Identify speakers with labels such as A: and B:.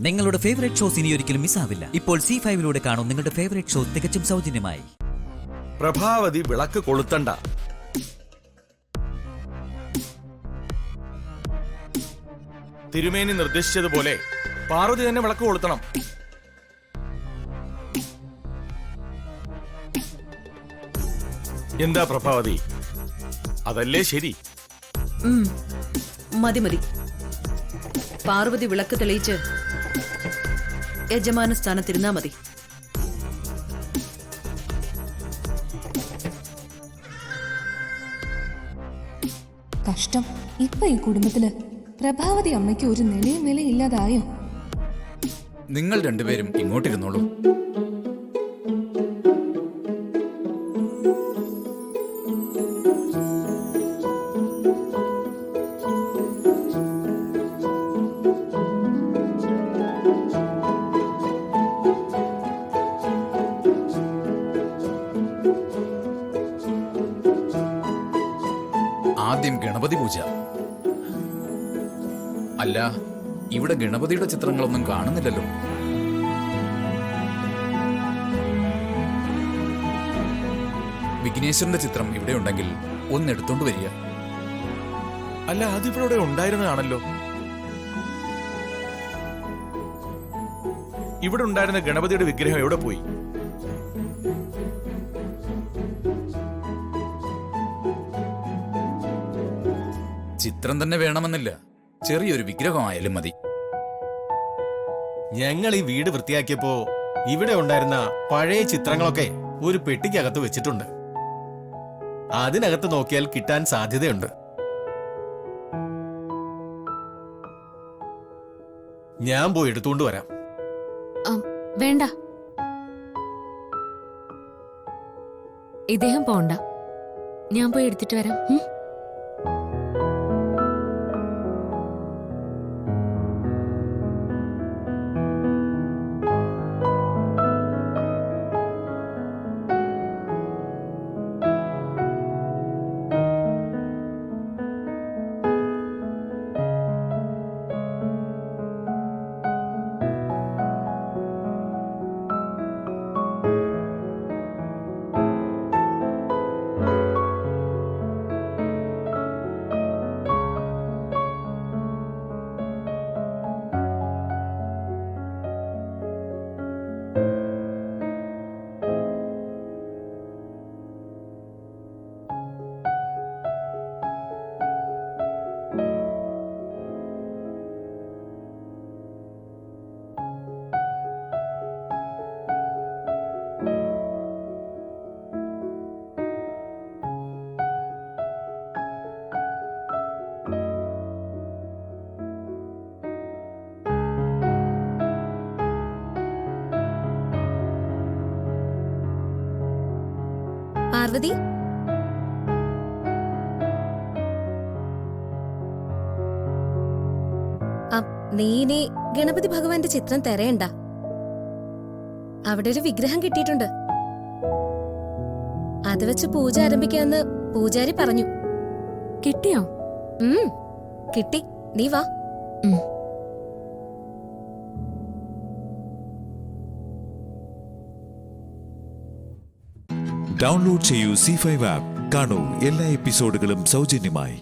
A: നിങ്ങളുടെ favourite shows ഇനി ഒരിക്കലും മിസ്സാവില്ല. ഇപ്പോൾ C5 കാണും നിങ്ങളുടെ ഫേവറേറ്റ് ഷോ തികച്ചും സൗജന്യമായി.
B: പ്രഭാവതി വിളക്ക് കൊളുത്തണ്ട. തിരുമേനി നിർദ്ദേശിച്ചതുപോലെ പാർവതി തന്നെ വിളക്ക് കൊളുത്തണം. എന്താ പ്രഭാവതി, അതല്ലേ ശരി?
C: മതി മതി. പാർവതി വിളക്ക് തെളിയിച്ച് യജമാന സ്ഥാനത്തിരുന്നാ മതി.
D: കഷ്ടം. ഇപ്പൊ ഈ കുടുംബത്തില് പ്രഭാവതി അമ്മയ്ക്ക് ഒരു നിലയും വിലയില്ലാതായോ?
E: നിങ്ങൾ രണ്ടുപേരും ഇങ്ങോട്ടിരുന്നോളൂ. ആദ്യം ഗണപതി പൂജ. അല്ല, ഇവിടെ ഗണപതിയുടെ ചിത്രങ്ങളൊന്നും കാണുന്നില്ലല്ലോ. വിഘ്നേശ്വരന്റെ ചിത്രം ഇവിടെ ഉണ്ടെങ്കിൽ ഒന്നെടുത്തോണ്ട് വരിക.
B: അല്ല, അതിവിടെ ഉണ്ടായിരുന്നതാണല്ലോ. ഇവിടെ ഉണ്ടായിരുന്ന ഗണപതിയുടെ വിഗ്രഹം എവിടെ പോയി?
E: ചിത്രം തന്നെ വേണമെന്നില്ല, ചെറിയൊരു വിഗ്രഹമായാലും മതി.
F: ഞങ്ങൾ ഈ വീട് വൃത്തിയാക്കിയപ്പോ ഇവിടെ ഉണ്ടായിരുന്ന പഴയ ചിത്രങ്ങളൊക്കെ ഒരു പെട്ടിക്കകത്ത് വെച്ചിട്ടുണ്ട്. അതിനകത്ത് നോക്കിയാൽ കിട്ടാൻ സാധ്യതയുണ്ട്. ഞാൻ പോയി എടുത്തുകൊണ്ട് വരാം.
G: വേണ്ട, ഇദ്ദേഹം പോണ്ട, ഞാൻ പോയി എടുത്തിട്ട് വരാം. പാർവതി, നീ ഇനി ഗണപതി ഭഗവാന്റെ ചിത്രം തിരയണ്ട. അവിടെ ഒരു വിഗ്രഹം കിട്ടിയിട്ടുണ്ട്. അത് വെച്ച് പൂജ ആരംഭിക്കാന്ന് പൂജാരി പറഞ്ഞു. കിട്ടിയോ? കിട്ടി. നീ വാ.
H: ഡൗൺലോഡ് ചെയ്യൂ C5 ആപ്പ്. കാണൂ എല്ലാ എപ്പിസോഡുകളും സൗജന്യമായി.